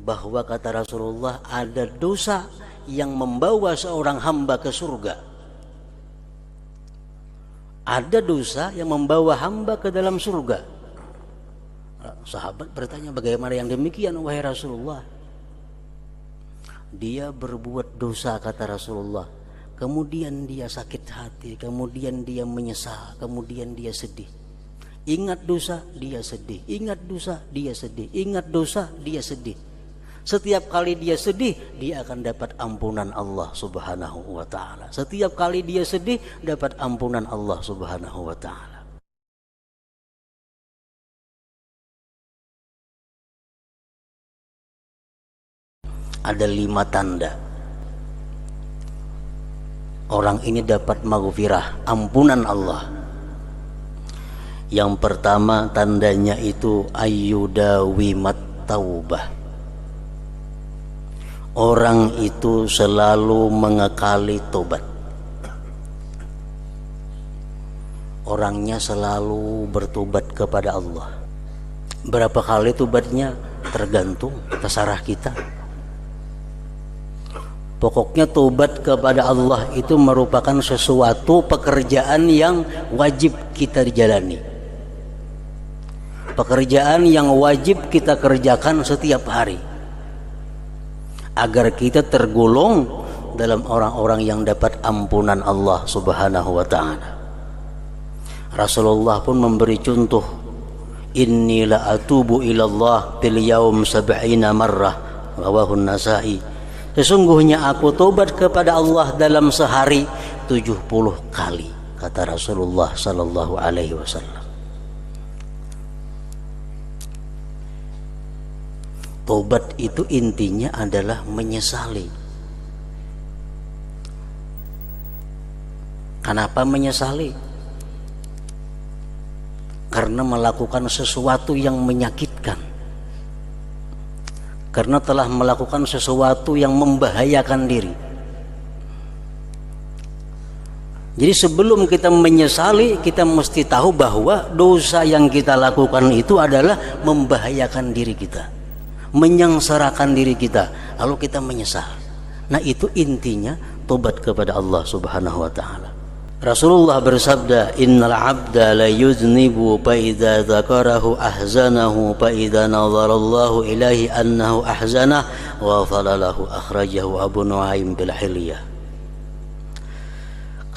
bahwa kata Rasulullah ada dosa yang membawa seorang hamba ke surga. Ada dosa yang membawa hamba ke dalam surga. Sahabat bertanya, bagaimana yang demikian wahai Rasulullah? Dia berbuat dosa kata Rasulullah, kemudian dia sakit hati, kemudian dia menyesal, kemudian dia sedih. Ingat dosa, dia sedih. Ingat dosa, dia sedih. Ingat dosa, dia sedih. Setiap kali dia sedih, dia akan dapat ampunan Allah Subhanahu wa ta'ala. Setiap kali dia sedih, dapat ampunan Allah Subhanahu wa ta'ala. Ada 5 tanda orang ini dapat maghfirah, ampunan Allah. Yang pertama tandanya itu ayyudawimat taubah. Orang itu selalu mengekali tobat. Orangnya selalu bertobat kepada Allah. Berapa kali tobatnya tergantung, terserah kita. Pokoknya tobat kepada Allah itu merupakan sesuatu pekerjaan yang wajib kita jalani. Pekerjaan yang wajib kita kerjakan setiap hari, agar kita tergolong dalam orang-orang yang dapat ampunan Allah Subhanahu wa ta'ala. Rasulullah pun memberi contoh, inni la atubu ilallah fil yaum 70 marrah, rawahu Nasa'i. Sesungguhnya aku tobat kepada Allah dalam sehari 70 kali, kata Rasulullah sallallahu alaihi wasallam. Tobat itu intinya adalah menyesali. Kenapa menyesali? Karena melakukan sesuatu yang menyakitkan. Karena telah melakukan sesuatu yang membahayakan diri. Jadi sebelum kita menyesali, kita mesti tahu bahwa dosa yang kita lakukan itu adalah membahayakan diri kita, menyengsarakan diri kita, lalu kita menyesal. Nah, itu intinya tobat kepada Allah Subhanahu wa ta'ala. Rasulullah bersabda, innal abda la yuznibu fa idza dzakarahu ahzanahu fa idza nazarallahu ilaihi annahu ahzanah wa falalahu, akhrajahu Abu Nuaim bil Hilyah.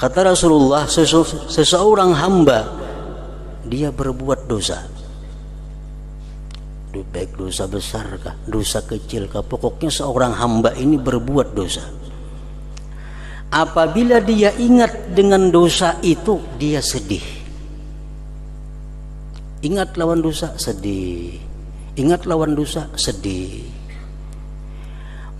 Kata Rasulullah, seseorang hamba dia berbuat dosa, baik dosa besar kah, dosa kecil kah, pokoknya seorang hamba ini berbuat dosa. Apabila dia ingat dengan dosa itu, dia sedih. Ingat lawan dosa, sedih. Ingat lawan dosa, sedih.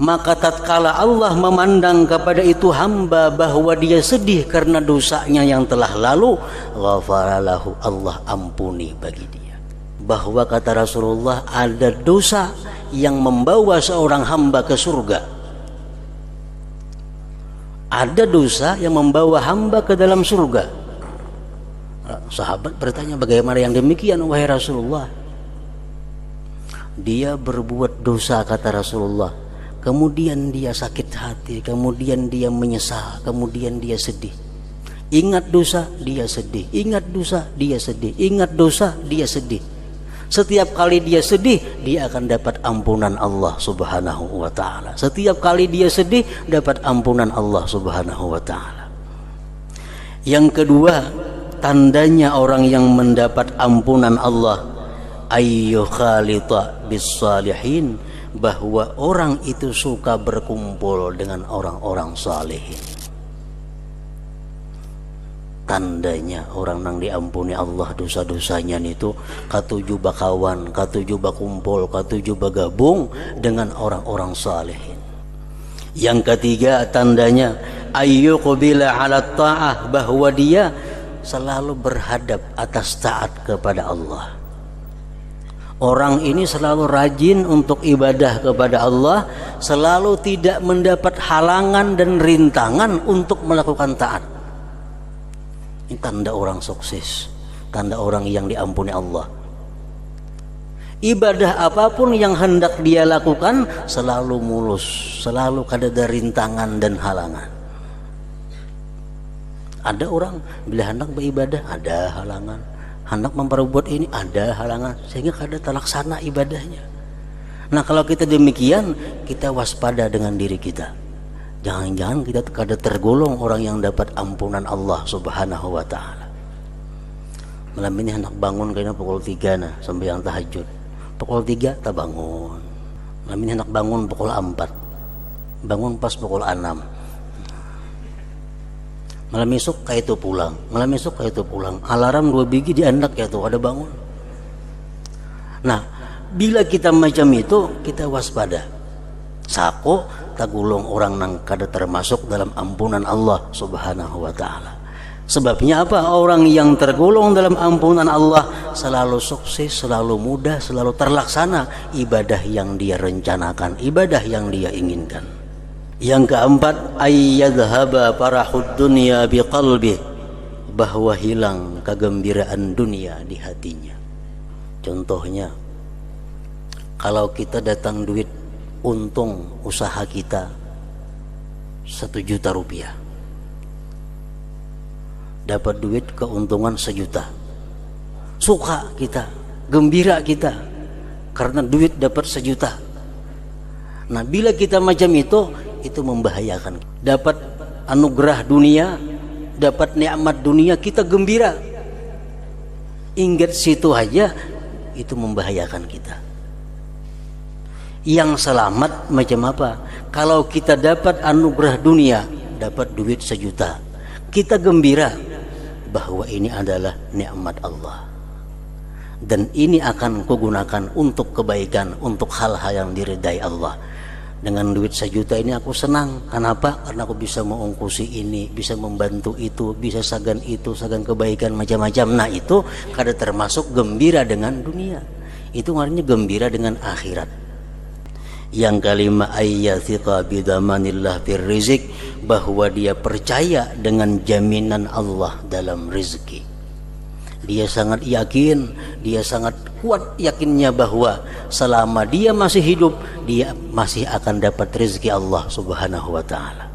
Maka tatkala Allah memandang kepada itu hamba bahwa dia sedih karena dosanya yang telah lalu, ghafaralahu, Allah ampuni bagi dia. Bahwa kata Rasulullah, ada dosa yang membawa seorang hamba ke surga. Ada dosa yang membawa hamba ke dalam surga. Sahabat bertanya, bagaimana yang demikian wahai Rasulullah? Dia berbuat dosa kata Rasulullah, kemudian dia sakit hati, kemudian dia menyesal, kemudian dia sedih. Ingat dosa, dia sedih. Ingat dosa, dia sedih. Ingat dosa, dia sedih. Setiap kali dia sedih, dia akan dapat ampunan Allah Subhanahu wa ta'ala. Setiap kali dia sedih, dapat ampunan Allah Subhanahu wa ta'ala. Yang kedua, tandanya orang yang mendapat ampunan Allah, ayyu khalita bis salihin, bahwa orang itu suka berkumpul dengan orang-orang salihin. Tandanya orang nang diampuni Allah dosa-dosanya itu katuju bakawan, katuju bakumpul, katuju bagabung dengan orang-orang salihin. Yang ketiga tandanya ayyuqbila 'ala ta'ah, bahwa dia selalu berhadap atas taat kepada Allah. Orang ini selalu rajin untuk ibadah kepada Allah, selalu tidak mendapat halangan dan rintangan untuk melakukan taat. Ini tanda orang sukses, tanda orang yang diampuni Allah. Ibadah apapun yang hendak dia lakukan selalu mulus, selalu kada rintangan dan halangan. Ada orang bila hendak beribadah ada halangan, hendak memperbuat ini ada halangan, sehingga kada terlaksana ibadahnya. Nah kalau kita demikian, kita waspada dengan diri kita. Jangan-jangan kita kada tergolong orang yang dapat ampunan Allah Subhanahu wa ta'ala. Malam ini hendak bangun kayaknya pukul 3 nah, sembahyang tahajud. Pukul 3 tak bangun. Malam ini hendak bangun pukul 4. Bangun pas pukul 6. Malam esok kayak itu pulang. Malam esok kayak itu pulang. Alarm 2 biji di anak ya tuh ada bangun. Nah, bila kita macam itu, kita waspada. Sako tagulong orang nang kada termasuk dalam ampunan Allah Subhanahu wa ta'ala. Sebabnya apa? Orang yang tergolong dalam ampunan Allah selalu sukses, selalu mudah, selalu terlaksana ibadah yang dia rencanakan, ibadah yang dia inginkan. Yang keempat, ayyadhhaba farahud dunya biqalbi, bahwa hilang kegembiraan dunia di hatinya. Contohnya, kalau kita datang duit untung usaha kita 1 juta rupiah, dapat duit keuntungan 1 juta, suka kita, gembira kita karena duit dapat 1 juta. Nah bila kita macam itu membahayakan. Dapat anugerah dunia, dapat nikmat dunia, kita gembira, ingat situ aja, itu membahayakan kita. Yang selamat macam apa? Kalau kita dapat anugerah dunia, dapat duit 1 juta, kita gembira bahwa ini adalah nikmat Allah dan ini akan kugunakan untuk kebaikan, untuk hal-hal yang diridai Allah. Dengan duit 1 juta ini aku senang. Kenapa? Karena aku bisa mengungkusi ini, bisa membantu itu, bisa sagan itu, sagan kebaikan macam-macam. Nah itu kada termasuk gembira dengan dunia, itu artinya gembira dengan akhirat. Yang kelima, ayyathiqa bidamanillah fir rizq, bahwa dia percaya dengan jaminan Allah dalam rezeki. Dia sangat yakin, dia sangat kuat yakinnya bahwa selama dia masih hidup, dia masih akan dapat rezeki Allah Subhanahu wa ta'ala.